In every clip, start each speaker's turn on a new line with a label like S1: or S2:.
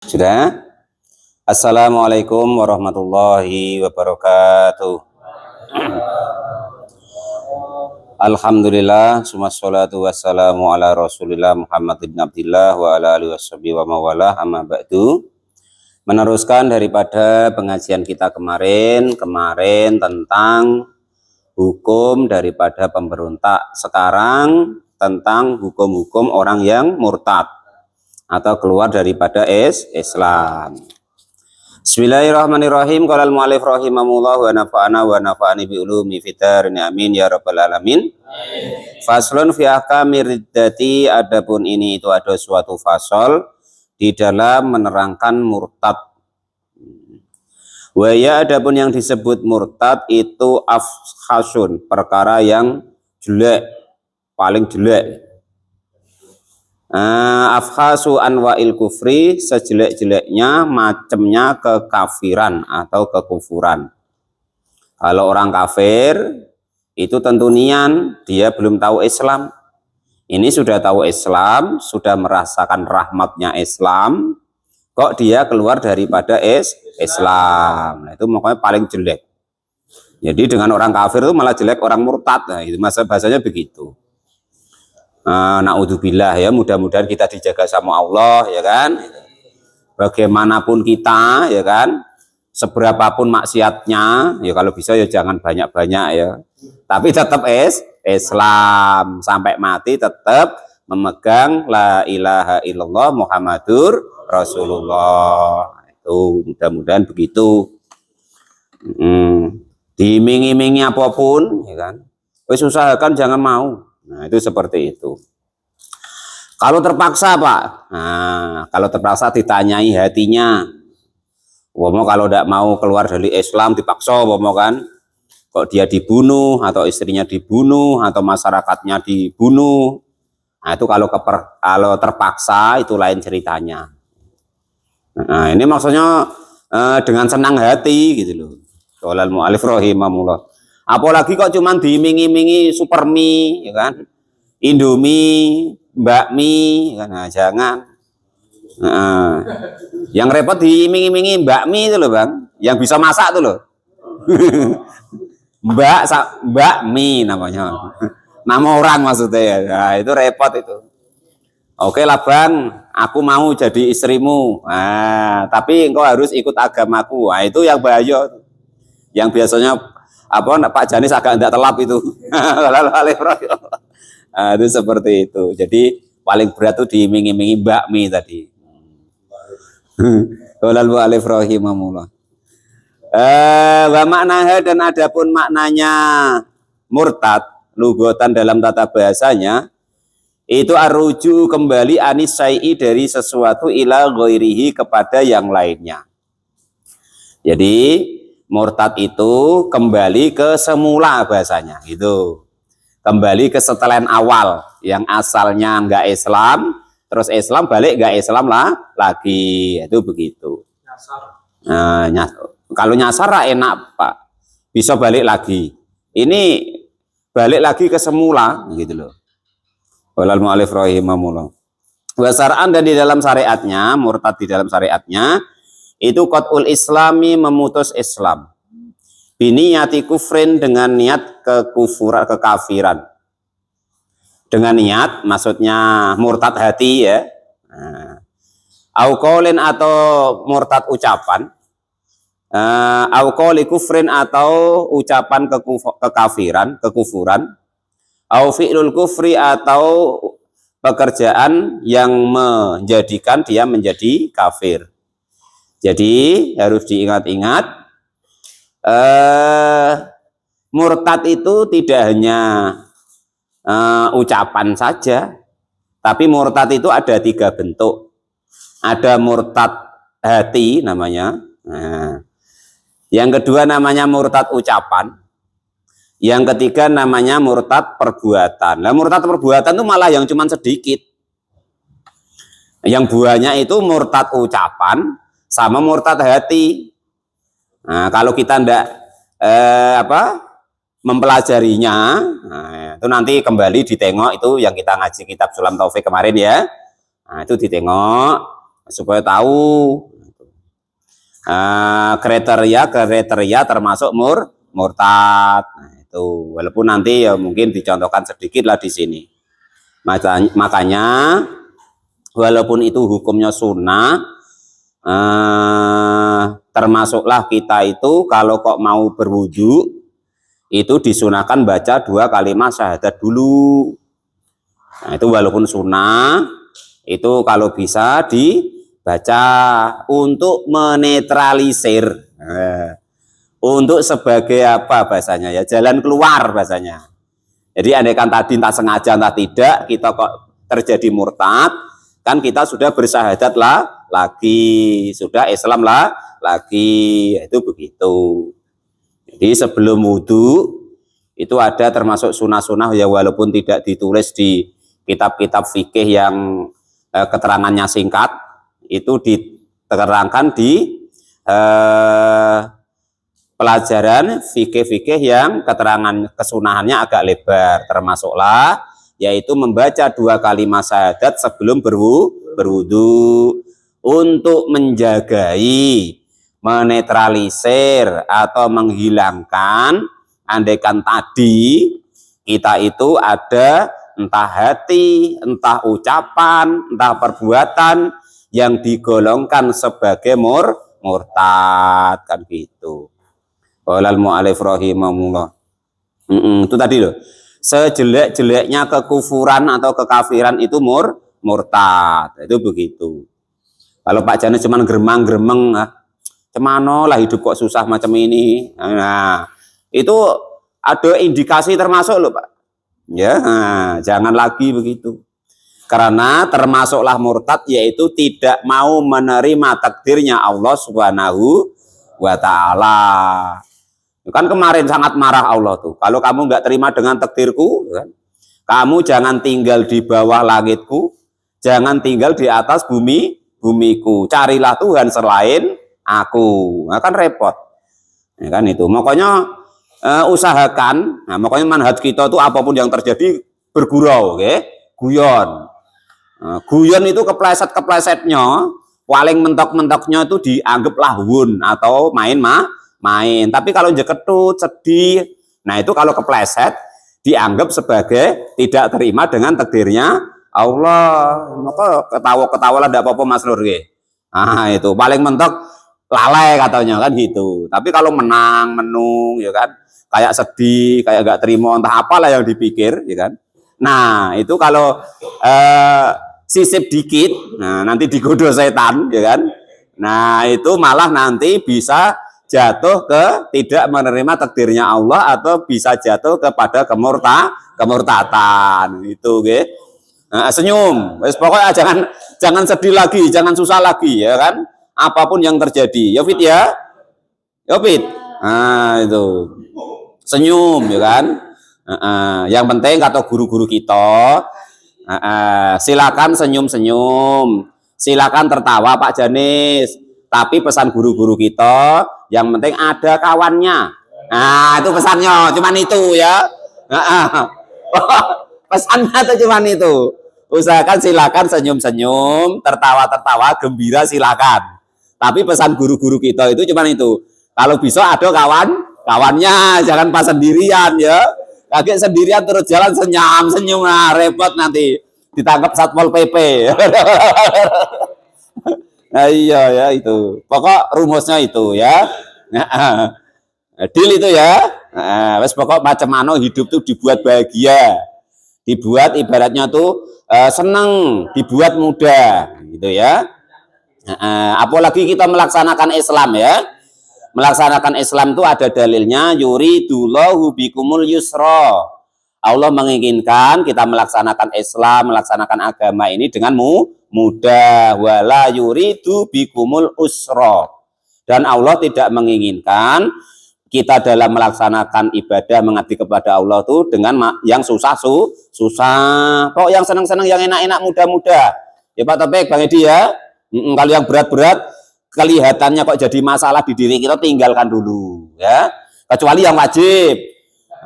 S1: Sudah? Assalamualaikum warahmatullahi wabarakatuh. Alhamdulillah, summassalatu wassalamu ala rasulillah Muhammad ibn Abdillah wa ala alihi washabihi wa mawalah, amma ba'du. Meneruskan daripada pengajian kita kemarin tentang hukum daripada pemberontak. Sekarang tentang hukum-hukum orang yang murtad atau keluar daripada Islam. Bismillahirrahmanirrahim. Qala al-mu'allif rahimahullah wa nafa'ani bi ulumi fitarin amin ya rabbal alamin. Faslun fi ahkamir riddati, adapun ini itu ada suatu fasal di dalam menerangkan murtad. Wa ya, adapun yang disebut murtad itu afkhasun, perkara yang jelek, paling jelek. Afkhasu anwa'il kufri, sejelek-jeleknya macamnya kekafiran atau kekufuran. Kalau orang kafir itu tentu nian dia belum tahu Islam. Ini sudah tahu Islam, sudah merasakan rahmatnya Islam, kok dia keluar daripada Islam. Nah, itu makanya paling jelek. Jadi dengan orang kafir itu malah jelek orang murtad. Nah, itu masa bahasanya begitu. Naudzubillah ya, mudah-mudahan kita dijaga sama Allah ya kan. Bagaimanapun kita ya kan, seberapapun maksiatnya ya, kalau bisa ya jangan banyak-banyak ya, tapi tetap Islam sampai mati, tetap memegang la ilaha illallah Muhammadur Rasulullah. Itu mudah-mudahan begitu. Diiming-imingi apapun ya kan, wis usahakan jangan mau. Nah, itu seperti itu. Kalau terpaksa, Pak. Nah, kalau terpaksa ditanyai hatinya. Mau kalau tidak mau keluar dari Islam dipaksa, mau kan? Kok dia dibunuh atau istrinya dibunuh atau masyarakatnya dibunuh. Nah, itu kalau terpaksa itu lain ceritanya. Nah, ini maksudnya dengan senang hati gitu loh. Qala al-mu'allif rahimahullah. Apalagi kok cuman diiming-imingi super mie, ya kan? Indomie, bakmi, ya kan? Nah, jangan. Yang repot diiming-imingi bakmi itu loh, Bang. Yang bisa masak tuh loh. Bakmi namanya. Nama orang maksudnya. Nah, itu repot itu. Oke lah, Bang, aku mau jadi istrimu. Nah, tapi engkau harus ikut agamaku. Nah, itu yang bahaya. Yang biasanya Pak Janis agak tidak telap itu. Nah, itu seperti itu. Jadi paling berat itu diiming-imingi bakmi tadi. Qala al-mu'allif rahimahullah. Wa maknaha, dan adapun maknanya murtad lugatan dalam tata bahasanya itu arruju, kembali anis syai'i, dari sesuatu, ila ghairihi, kepada yang lainnya. Jadi murtad itu kembali ke semula bahasanya gitu, kembali ke setelan awal yang asalnya nggak Islam, terus Islam balik nggak Islam lagi, itu begitu. Kalau nyasar enak Pak, bisa balik lagi. Ini balik lagi ke semula gitu loh. Walal mu'alif rahimahullah. Wasar'an, dan di dalam syariatnya, murtad di dalam syariatnya itu qat'ul islami, memutus Islam, biniyati kufrin, dengan niat kekufuran, kekafiran. Dengan niat maksudnya murtad hati ya. Au qaulin, atau murtad ucapan. Au qauli kufrin, atau ucapan kekafiran, kekufuran. Au fi'lul kufri, atau pekerjaan yang menjadikan dia menjadi kafir. Jadi harus diingat-ingat, murtad itu tidak hanya ucapan saja, tapi murtad itu ada 3 bentuk. Ada murtad hati namanya. Nah, yang kedua namanya murtad ucapan. Yang ketiga namanya murtad perbuatan. Nah, murtad perbuatan itu malah yang cuma sedikit. Yang buahnya itu murtad ucapan sama murtad hati. Nah, kalau kita ndak mempelajarinya, nah, itu nanti kembali ditengok, itu yang kita ngaji kitab Sulam Taufik kemarin ya. Nah, itu ditengok supaya tahu kriteria termasuk murtad. Nah, itu walaupun nanti ya mungkin dicontohkan sedikit lah di sini. Makanya walaupun itu hukumnya sunnah, termasuklah kita itu kalau kok mau berwudu itu disunahkan baca 2 kalimat syahadat dulu. Nah, itu walaupun sunnah itu kalau bisa dibaca untuk menetralisir, untuk sebagai apa bahasanya ya, jalan keluar bahasanya. Jadi andaikan tadi entah sengaja entah tidak kita kok terjadi murtad, kan kita sudah bersyahadat lah lagi, sudah Islam lah lagi, itu begitu. Jadi sebelum wudhu itu ada termasuk sunah-sunah ya, walaupun tidak ditulis di kitab-kitab fikih yang keterangannya singkat, itu diterangkan di pelajaran fikih-fikih yang keterangan kesunahannya agak lebar, termasuklah yaitu membaca 2 kalimat syahadat sebelum berwudu untuk menjagai, menetralisir atau menghilangkan andaikan tadi kita itu ada entah hati, entah ucapan, entah perbuatan yang digolongkan sebagai murtad, kan gitu. Walal mu'alif rahimahullah. Itu tadi loh. Sejelek-jeleknya kekufuran atau kekafiran itu murtad. Itu begitu. Kalau Pak Jana cuman geremang-geremeng, cemano lah hidup kok susah macam ini. Nah, itu ada indikasi termasuk loh Pak. Ya, jangan lagi begitu. Karena termasuklah murtad yaitu tidak mau menerima takdirnya Allah Subhanahu wa ta'ala. Kan kemarin sangat marah Allah tuh. Kalau kamu nggak terima dengan takdirku, kan? Kamu jangan tinggal di bawah langitku, jangan tinggal di atas bumiku. Carilah Tuhan selain aku. Nah, kan repot. Ya, kan itu. Makanya usahakan, nah, makanya manhaj kita itu apapun yang terjadi bergurau, okay? Guyon. Guyon itu kepleset-keplesetnya, paling mentok-mentoknya itu dianggap lahun atau main. Tapi kalau jeketut, sedih, nah itu kalau kepleset dianggap sebagai tidak terima dengan takdirnya Allah. Maka ketawa-ketawa lah tidak apa-apa Mas Nur. Nah itu paling mentok lalai katanya kan gitu. Tapi kalau menung ya kan, kayak sedih, kayak gak terima entah apalah yang dipikir ya kan. Nah itu kalau sisip dikit, nah nanti digoda setan ya kan. Nah itu malah nanti bisa jatuh ke tidak menerima takdirnya Allah atau bisa jatuh kepada kemurtatan itu gitu. Nah, senyum, pokoknya jangan sedih lagi, jangan susah lagi ya kan. Apapun yang terjadi, ya Fit ya, nah itu senyum ya kan. Yang penting kata guru-guru kita, silakan senyum-senyum, silakan tertawa Pak Janis. Tapi pesan guru-guru kita, yang penting ada kawannya. Nah itu pesannya, cuman itu ya. Pesannya tuh cuman itu. Usahakan silakan senyum-senyum, tertawa-tertawa, gembira silakan. Tapi pesan guru-guru kita itu cuman itu. Kalau bisa ada kawannya, jangan pas sendirian ya. Kaget sendirian terus jalan senyum-senyum, nah repot nanti ditangkap Satpol PP. Nah iya ya itu. Pokok rumusnya itu ya. Deal itu ya. Wes pokok macam mana hidup tuh dibuat bahagia. Dibuat ibaratnya tuh senang, dibuat mudah gitu ya. Apalagi kita melaksanakan Islam ya. Melaksanakan Islam itu ada dalilnya, yuridullahu bikumul yusra. Allah menginginkan kita melaksanakan Islam, melaksanakan agama ini dengan mudah, wala yuridu bikumul usra. Dan Allah tidak menginginkan kita dalam melaksanakan ibadah mengabdi kepada Allah itu dengan yang susah. Kok yang senang-senang, yang enak-enak, mudah-mudah. Ya Pak Topik, Bang Edi ya. Kalau yang berat-berat kelihatannya kok jadi masalah di diri kita, tinggalkan dulu ya. Kecuali yang wajib.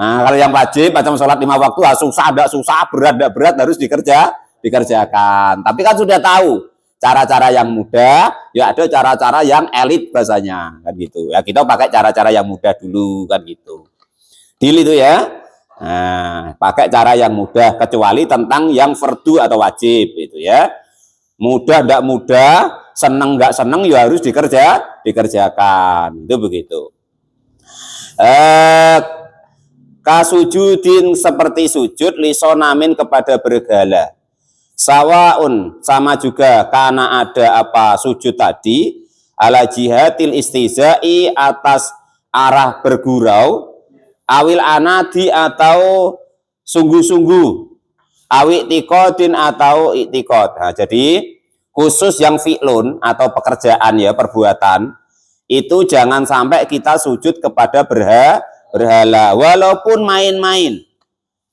S1: Nah, kalau yang wajib macam sholat 5 waktu susah, tidak susah, berat, tidak berat, harus dikerjakan. Tapi kan sudah tahu cara-cara yang mudah, ya ada cara-cara yang elit bahasanya, kan gitu. Ya kita pakai cara-cara yang mudah dulu, kan gitu. Deal itu ya. Nah, pakai cara yang mudah, kecuali tentang yang fardu atau wajib, itu ya. Mudah tidak mudah, seneng nggak seneng, ya harus dikerjakan. Itu begitu. Kasujudin seperti sujud lisonamin kepada berhala. Sawaun sama juga karena ada apa sujud tadi ala jihadil istizai atas arah bergurau awil anadi atau sungguh-sungguh awik tikodin atau iktikod. Nah, jadi khusus yang fi'lun atau pekerjaan ya perbuatan itu jangan sampai kita sujud kepada berhala walaupun main-main.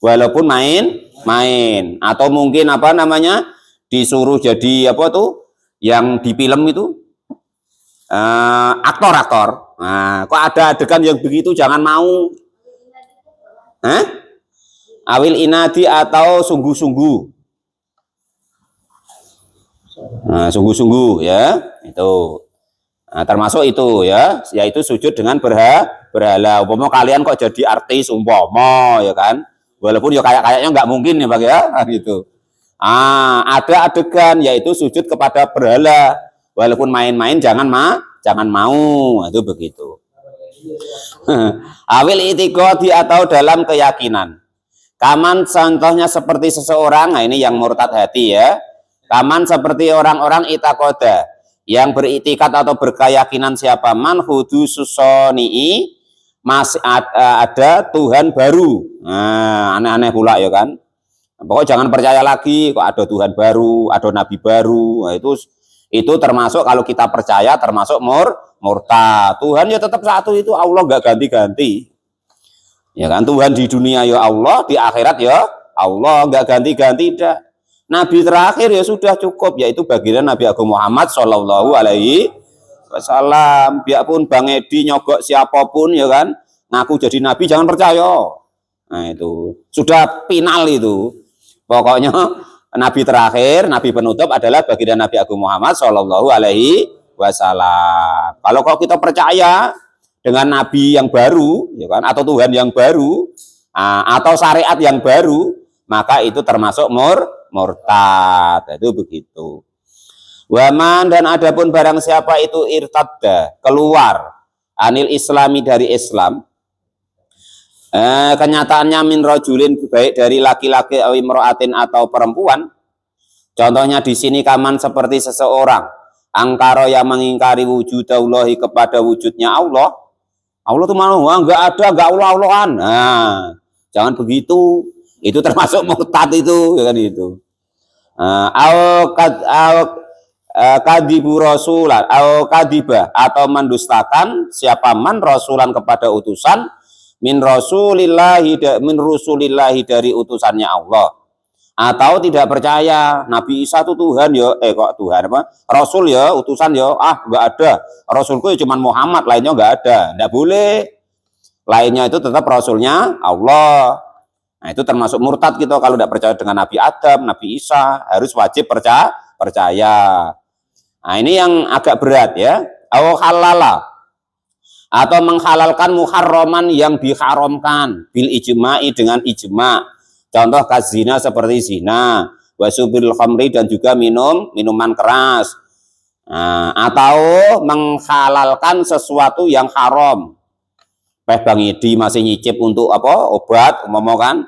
S1: Walaupun main atau mungkin apa namanya disuruh jadi apa tuh yang di film itu aktor-aktor. Nah, kok ada adegan yang begitu jangan mau. Awil inadi atau sungguh-sungguh. Nah, sungguh-sungguh ya itu. Nah, termasuk itu ya, yaitu sujud dengan berhala. Umpama kalian kok jadi artis umpama ya kan. Walaupun ya kayaknya nggak mungkin ya Bang ya, gitu. Ada adegan yaitu sujud kepada berhala. Walaupun main-main jangan mau, itu begitu. Awil itikodi atau dalam keyakinan. Kaman contohnya seperti seseorang, nah ini yang murtad hati ya. Kaman seperti orang-orang itakoda yang beritikat atau berkeyakinan siapa man hudu susoni'i masih ada Tuhan baru. Nah, aneh-aneh pula ya kan. Pokoknya jangan percaya lagi kok ada Tuhan baru, ada nabi baru. Nah, itu termasuk kalau kita percaya termasuk murtad. Tuhan ya tetap satu itu Allah nggak ganti-ganti. Ya kan Tuhan di dunia ya Allah, di akhirat ya Allah nggak ganti-ganti dah. Nabi terakhir ya sudah cukup yaitu baginda Nabi Agung Muhammad Shallallahu Alaihi Wasallam. Biarpun Bang Edi nyogok siapapun ya kan ngaku jadi nabi jangan percaya. Nah itu sudah final itu. Pokoknya nabi terakhir, nabi penutup adalah baginda Nabi Agung Muhammad Shallallahu Alaihi Wasallam. Kalau kita percaya dengan nabi yang baru ya kan atau Tuhan yang baru atau syariat yang baru maka itu termasuk murtad. Itu begitu. Waman dan adapun barang siapa itu irtadda keluar anil islami dari Islam kenyataannya min rajulin baik dari laki-laki imro'atin atau perempuan. Contohnya di sini kaman seperti seseorang angkaro yang mengingkari wujudallahi kepada wujudnya Allah. Allah itu mana? Enggak ada, enggak Allah-Allahan. Nah, jangan begitu. Itu termasuk murtad itu ya kan itu. Kadibu rasulan atau kadibah atau mendustakan siapa man rasulan kepada utusan min rasulillahi dari utusannya Allah atau tidak percaya Nabi Isa itu Tuhan ya kok Tuhan apa Rasul ya utusan ya nggak ada Rasulku ya cuma Muhammad lainnya nggak ada nggak boleh lainnya itu tetap Rasulnya Allah. Nah itu termasuk murtad gitu kalau tidak percaya dengan Nabi Adam Nabi Isa harus wajib percaya. Nah ini yang agak berat ya. Halala atau menghalalkan muharraman yang diharamkan bil ijma'i dengan ijma'. Contoh kazina seperti zina, wasubil khamri dan juga minuman keras. Nah, atau menghalalkan sesuatu yang haram. Bang Edi masih nyicip untuk apa? Obat, kan?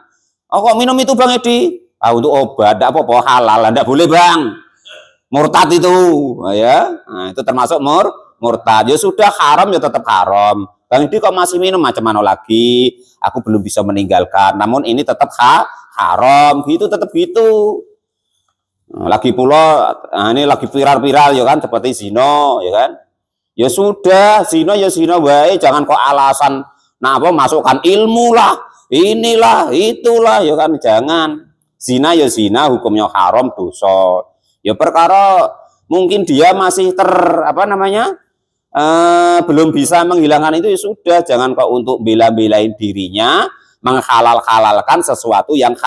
S1: Oh kok minum itu Bang Edi? Untuk obat, tidak apa-apa halal, tidak boleh Bang. Murtad itu ya. Nah, itu termasuk murtad. Ya sudah haram ya tetap haram. Bang Edi kok masih minum macam mana lagi? Aku belum bisa meninggalkan. Namun ini tetap haram. Gitu tetap gitu. Nah, lagi pula ini lagi viral-viral ya kan seperti zina ya kan. Ya sudah, zina ya zina baik, jangan kok alasan masukkan ilmu lah, inilah, itulah ya kan jangan. Zina ya zina, hukumnya haram dosa. Ya perkara mungkin dia masih belum bisa menghilangkan itu ya sudah jangan kok untuk bela-belain dirinya menghalal-halalkan sesuatu yang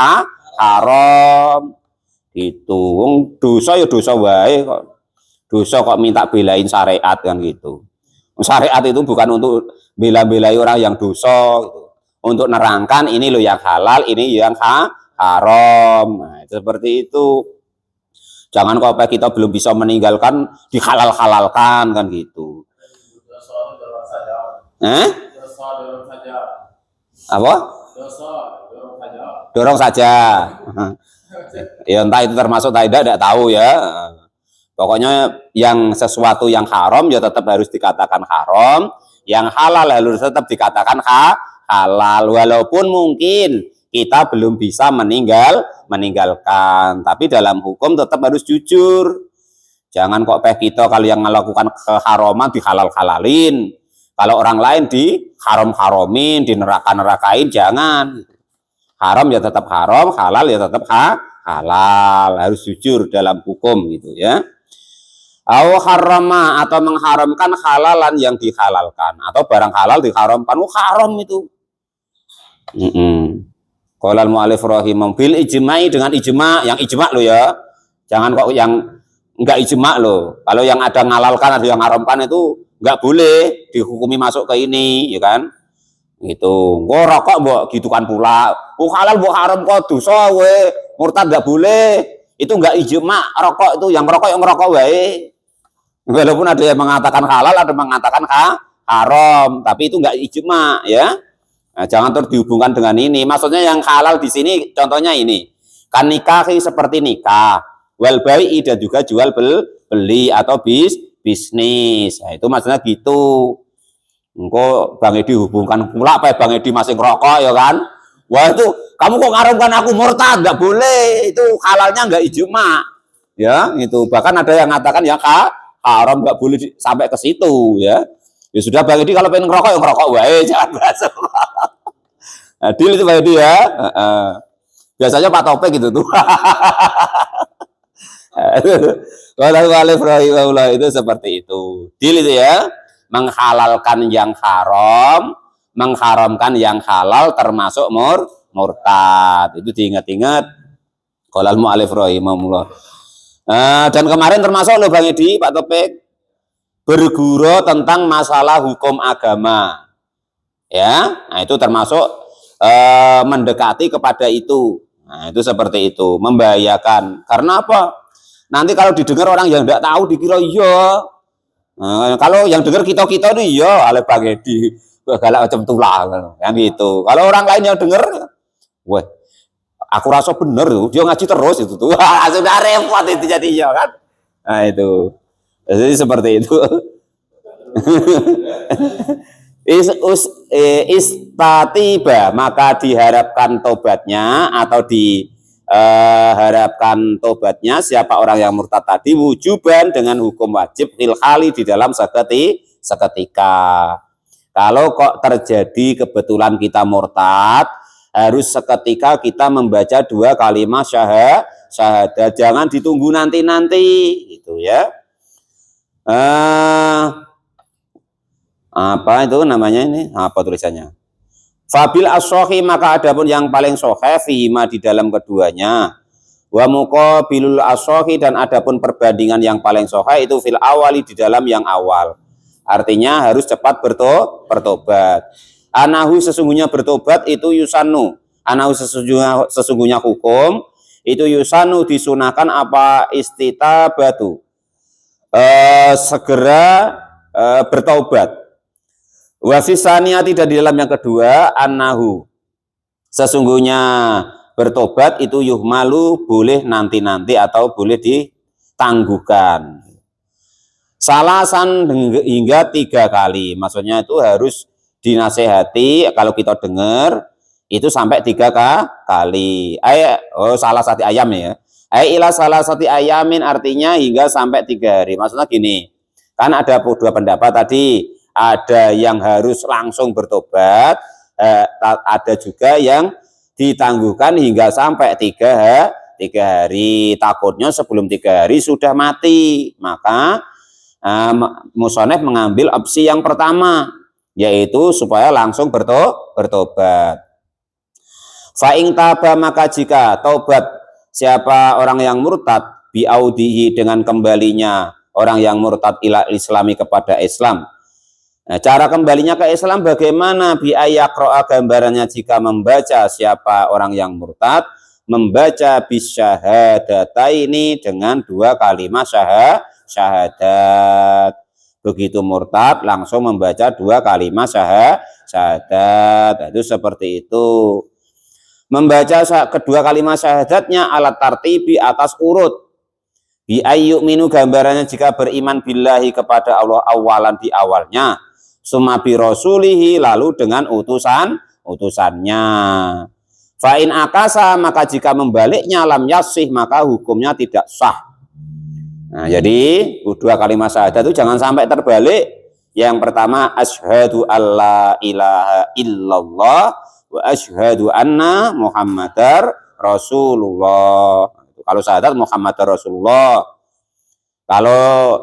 S1: haram itu dosa ya dosa wae kok Dosa kok minta belain syariat kan gitu. Syariat itu bukan untuk bela-belai orang yang dosa gitu. Untuk nerangkan ini loh yang halal, ini yang haram. Nah, seperti itu. Jangan kok kita belum bisa meninggalkan dihalal-halalkan kan gitu. Apa? Dorong saja. Ya entah itu termasuk tidak tahu ya. Pokoknya yang sesuatu yang haram ya tetap harus dikatakan haram, yang halal harus tetap dikatakan halal, walaupun mungkin kita belum bisa meninggalkan, tapi dalam hukum tetap harus jujur. Jangan kok kita kalau yang melakukan keharaman dihalal-halalin, kalau orang lain diharam-haramin, dineraka-nerakain, jangan. Haram ya tetap haram, halal ya tetap halal, harus jujur dalam hukum gitu ya. Au harama atau mengharamkan halalan yang dihalalkan, atau barang halal diharamkan, haram itu. Qala al-mu'allif rahimahullah bil ijma'i, dengan ijma', yang ijma' lo ya. Jangan kok yang enggak ijma' lo. Kalau yang ada ngalalkan, ada yang haramkan itu enggak boleh dihukumi masuk ke ini, ya kan? Gitu. Kok rokok mbok gitu kan pula. Halal mbok haram kok dosa we. Murtad enggak boleh. Itu enggak ijma', rokok itu yang ngerokok wae. Walaupun ada yang mengatakan halal, ada yang mengatakan haram, tapi itu enggak ijma' ya. Nah, jangan terus dihubungkan dengan ini. Maksudnya yang halal di sini contohnya ini. Kan nikahi seperti nikah, wal bai'i dan juga jual beli atau bisnis. Nah, itu maksudnya gitu. Engko Bang Edi hubungkan pula apa Bang Edi masih ngerokok ya kan? Wah itu kamu kok ngaruhkan aku murtad, enggak boleh. Itu halalnya enggak ijma'. Ya, itu. Bahkan ada yang mengatakan ya haram, enggak boleh sampai ke situ ya. Ya sudah Bang Edi kalau pengen ngerokok ya ngerokok wae, jangan bahas. Nah, deal itu Bang Edi ya. Biasanya Pak Topeng gitu tuh. Kalau itu seperti itu. Deal itu ya. Menghalalkan yang haram, mengharamkan yang halal, termasuk murtad. Itu diingat-ingat. Qala al-mu'allif rahimahullah. Dan kemarin termasuk loh Bang Edi, Pak Topeng, berguru tentang masalah hukum agama. Ya, nah itu termasuk mendekati kepada itu. Nah, itu seperti itu, membahayakan. Karena apa? Nanti kalau didengar orang yang tidak tahu dikira iya. Nah, kalau yang dengar kita itu iya, ale Bang Edi galak macam tulang yang gitu. Kalau orang lain yang dengar, wah, aku rasa bener tuh, dia ngaji terus itu tuh. Sudah repot itu jadinya kan. Nah, itu. Jadi seperti itu. Istatiba, maka diharapkan tobatnya atau diharapkan tobatnya siapa orang yang murtad tadi wujuban dengan hukum wajib ilhali di dalam seketika. Kalau kok terjadi kebetulan kita murtad, harus seketika kita membaca 2 kalimat syahadat, jangan ditunggu nanti-nanti gitu ya. Apa itu namanya ini? Apa tulisannya? Fabil as-sohi, maka adapun yang paling soheh fihima di dalam keduanya. Wa muqabilul as-sohi, dan adapun perbandingan yang paling soheh itu fil awali, di dalam yang awal. Artinya harus cepat bertobat. Anahu, sesungguhnya bertobat itu yusanu. Anahu, sesungguhnya hukum itu yusanu, disunahkan apa istitabatu, segera bertaubat. Wa fisaniyati, dan di dalam yang kedua annahu, sesungguhnya bertobat itu yuhmalu, boleh nanti-nanti atau boleh ditangguhkan. Salasan, hingga 3 kali. Maksudnya itu harus dinasehati kalau kita dengar itu sampai 3 kali. Salah satu ayam ya. Ila salah satu ayamin, artinya hingga sampai 3 hari. Maksudnya gini, kan ada 2 pendapat tadi. Ada yang harus langsung bertobat, ada juga yang ditangguhkan hingga sampai 3 hari. Takutnya sebelum 3 hari sudah mati. Maka musonef mengambil opsi yang pertama, yaitu supaya langsung bertobat. Fa'ing taba, maka jika taubat siapa orang yang murtad biaudihi, dengan kembalinya orang yang murtad ila islami kepada Islam. Nah, cara kembalinya ke Islam bagaimana? Bi ayaqra'a, gambarannya jika membaca siapa orang yang murtad, membaca bisyahadataini dengan dua kalimat syahadat. Begitu murtad langsung membaca dua kalimat syahadat. Itu seperti itu. Membaca kedua kalimat syahadatnya alat tartibi, atas urut. Bi ayyuminu, gambarannya jika beriman billahi kepada Allah awalan di awalnya, summa bi rasulihi, lalu dengan utusannya. Fa in akasa, maka jika membaliknya, lam yasih, maka hukumnya tidak sah. Nah, jadi dua kalimat syahadat itu jangan sampai terbalik. Yang pertama, asyhadu alla ilaha illallah wa asyhadu anna muhammadar rasulullah. Kalau syahadat Muhammadar Rasulullah. Kalau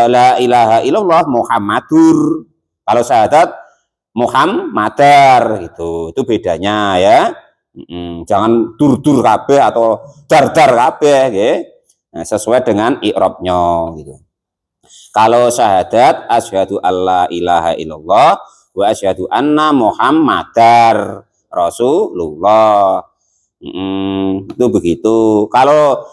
S1: la ilaha illallah Muhammadur. Kalau syahadat Muhammadar, gitu. Itu bedanya ya. Jangan dur-dur kabeh atau dar-dar kabeh, ya. Nah, sesuai dengan i'rabnya, gitu. Kalau syahadat asyhadu alla ilaha illallah wa asyhadu anna Muhammadar Rasulullah. Itu begitu. Kalau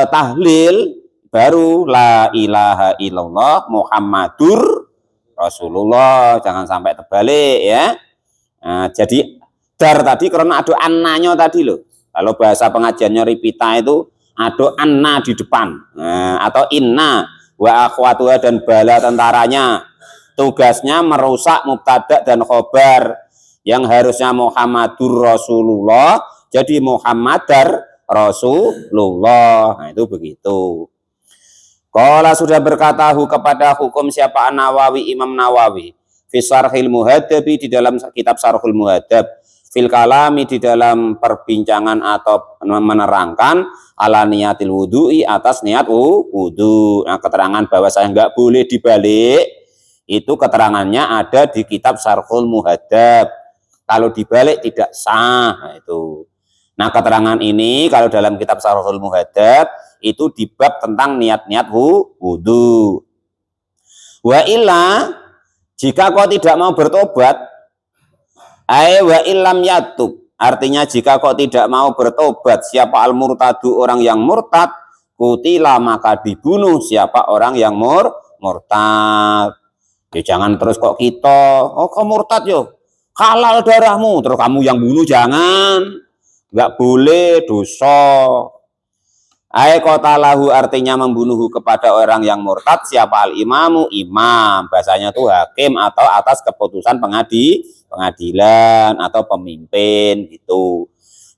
S1: tahlil baru la ilaha illallah Muhammadur Rasulullah, jangan sampai terbalik ya. Nah, jadi dar tadi karena ada annanya tadi loh. Kalau bahasa pengajiannya Ripita itu ada anna di depan, atau inna wa akhwatuha, dan bala tentaranya. Tugasnya merusak mubtada dan khobar yang harusnya Muhammadur Rasulullah jadi Muhammadar Rasulullah. Nah, itu begitu. Qala, sudah berkata kepada hukum siapa? An-Nawawi, Imam Nawawi, fi Syarhil Muhaddabi, di dalam kitab Syarhul Muhaddab, fil kalami, di dalam perbincangan atau menerangkan, ala niyatil wudu'i, atas niat wudu. Nah, keterangan bahwa saya nggak boleh dibalik itu keterangannya ada di kitab Syarhul Muhaddab. Kalau dibalik tidak sah. Nah, itu. Nah, keterangan ini kalau dalam kitab Syarhul Muhaddab itu di bab tentang niat-niat wudu. Wa illa, jika kau tidak mau bertobat, wa illam yatub, artinya jika kau tidak mau bertobat, siapa al-murtadu, orang yang murtad, kutila, maka dibunuh siapa orang yang murtad. Ya, jangan terus kok kita, oh kau murtad yo, halal darahmu, terus kamu yang bunuh, jangan. Nggak boleh, dosa. Qatalahu, artinya membunuh kepada orang yang murtad siapa? Al-imamu, imam, bahasanya tuh hakim atau atas keputusan pengadilan atau pemimpin, gitu.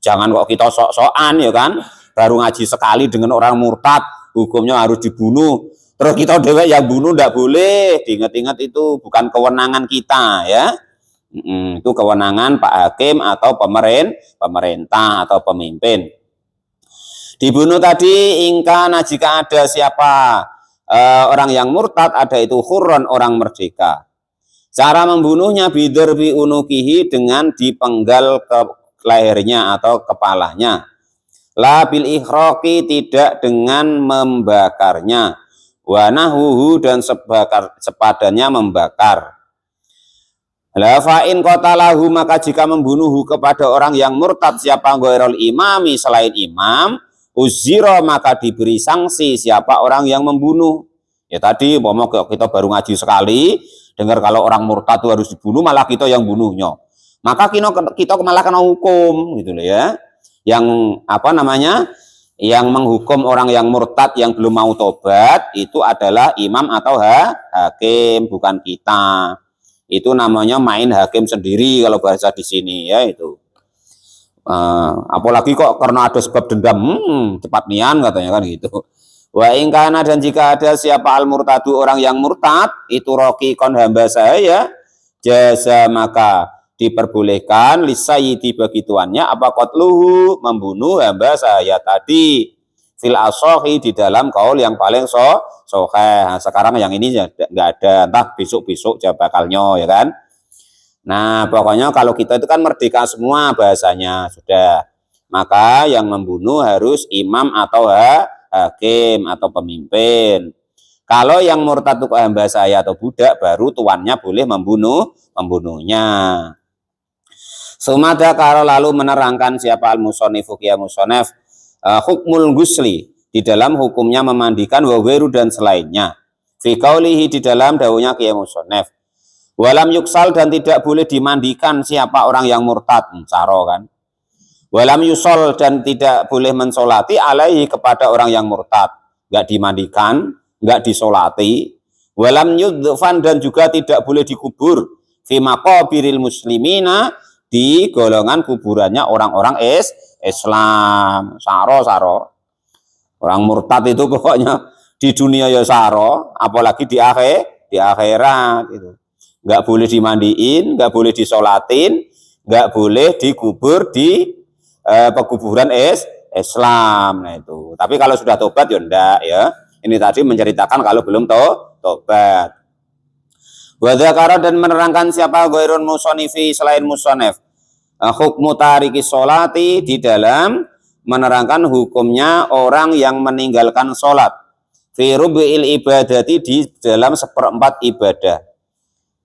S1: Jangan kok kita sok-sokan ya kan, baru ngaji sekali dengan orang murtad hukumnya harus dibunuh, terus kita dewek yang bunuh, ndak boleh. Diingat-ingat itu bukan kewenangan kita ya. Itu kewenangan Pak Hakim atau pemerintah atau pemimpin. Dibunuh tadi ingkana, jika ada siapa orang yang murtad, ada itu hurron, orang merdeka. Cara membunuhnya bidarbi unukihi, dengan dipenggal ke lehernya atau kepalanya. La bil ihraqi, tidak dengan membakarnya. Wa nahuhu, dan sepadannya membakar. La fa'in qatalahu, maka jika membunuh kepada orang yang murtad siapa? Ghairul imami, selain imam, uziro, maka diberi sanksi siapa orang yang membunuh. Ya tadi mau kita baru ngaji sekali dengar kalau orang murtad itu harus dibunuh, malah kita yang bunuhnya, maka kita malah kena hukum, gitu loh ya. Yang apa namanya, yang menghukum orang yang murtad yang belum mau tobat itu adalah imam atau hakim, bukan kita. Itu namanya main hakim sendiri kalau bahasa di sini ya. Itu apalagi kok karena ada sebab dendam, cepat nian katanya kan gitu. Wa ingkana, dan jika ada siapa al-murtadu, orang yang murtad, itu raqikon, hamba saya, jaza, maka diperbolehkan lisayyidi, bagi tuannya, apa qatluhu, membunuh hamba saya tadi, fil asohi, di dalam kaul yang paling soheh. Nah, sekarang yang ini nggak ada, entah besok-besok bakalnya ya kan. Nah, pokoknya kalau kita itu kan merdeka semua bahasanya sudah, maka yang membunuh harus imam atau hakim atau pemimpin. Kalau yang murtad itu hamba saya atau budak, baru tuannya boleh membunuhnya. Sumada karo lalu menerangkan siapa al-musonifu ya musonef hukmul gusli di dalam hukumnya memandikan wawiru dan selainnya. Fi qaulihi di dalam dawuhnya ya musonef. Walam yuksal dan tidak boleh dimandikan siapa orang yang murtad, caro kan. Walam yusol dan tidak boleh mensolati alaihi kepada orang yang murtad, nggak dimandikan, nggak disolati. Walam yudfan dan juga tidak boleh dikubur fi maqabiril muslimina di golongan kuburannya orang-orang Islam. Saro. Orang murtad itu pokoknya di dunia ya saro, apalagi di akhirat itu. Nggak boleh dimandiin, nggak boleh disolatin, nggak boleh dikubur di pekuburan Islam. Nah itu. Tapi kalau sudah tobat ya enggak ya. Ini tadi menceritakan kalau belum tobat. Wa dzakara dan menerangkan siapa ghairun musonifi selain musonef. Hukmu tariki sholati di dalam menerangkan hukumnya orang yang meninggalkan sholat. Fi rubi'il ibadati di dalam seperempat ibadah.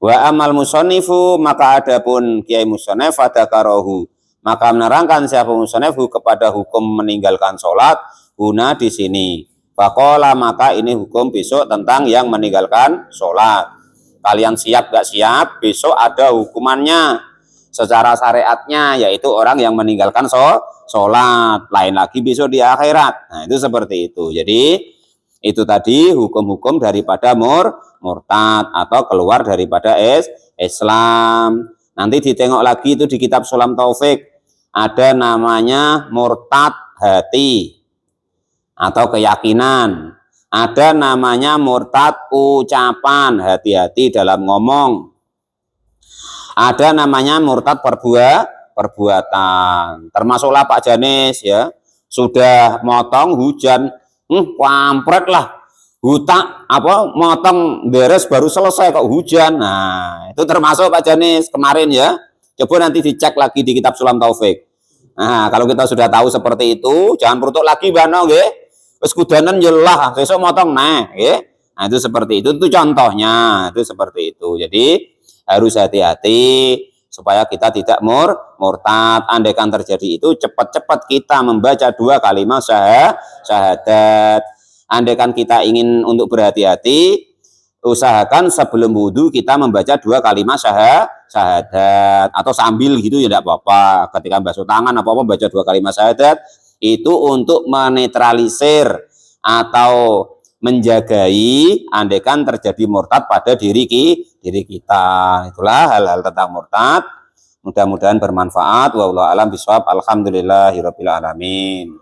S1: Wa amal musonifu maka adapun kiai musonef adakarohu maka menerangkan siapa musonefu kepada hukum meninggalkan sholat guna di sini. Faqala maka ini hukum besok tentang yang meninggalkan sholat. Kalian siap gak siap? Besok ada hukumannya secara syariatnya, yaitu orang yang meninggalkan sholat. Lain lagi besok di akhirat. Nah itu seperti itu. Jadi itu tadi hukum-hukum daripada murtad atau keluar daripada Islam. Nanti ditengok lagi itu di kitab Sulam Taufik. Ada namanya murtad hati atau keyakinan. Ada namanya murtad ucapan, hati-hati dalam ngomong. Ada namanya murtad perbuatan. Termasuklah Pak Janis ya. Sudah motong hujan, kampret lah. Hutak motong beres baru selesai kok hujan. Nah, itu termasuk Pak Janis kemarin ya. Coba nanti dicek lagi di kitab Sulam Taufik. Nah, kalau kita sudah tahu seperti itu, jangan perutuk lagi bano nggih. Wis kudanan jelah, sesuk motong nggih. Nah, itu seperti itu contohnya. Itu seperti itu. Jadi harus hati-hati supaya kita tidak murtad. Andaikan terjadi itu, cepat-cepat kita membaca 2 kalimat syahadat. Andaikan kita ingin untuk berhati-hati, usahakan sebelum wudhu kita membaca 2 kalimat syahadat atau sambil gitu ya tidak apa-apa. Ketika basuh tangan apa-apa baca 2 kalimat syahadat itu untuk menetralisir atau menjagai andaikan terjadi murtad pada diri kita. Itulah hal-hal tentang murtad. Mudah-mudahan bermanfaat. Wallahu a'lam bishawab. Alhamdulillahirabbil alamin.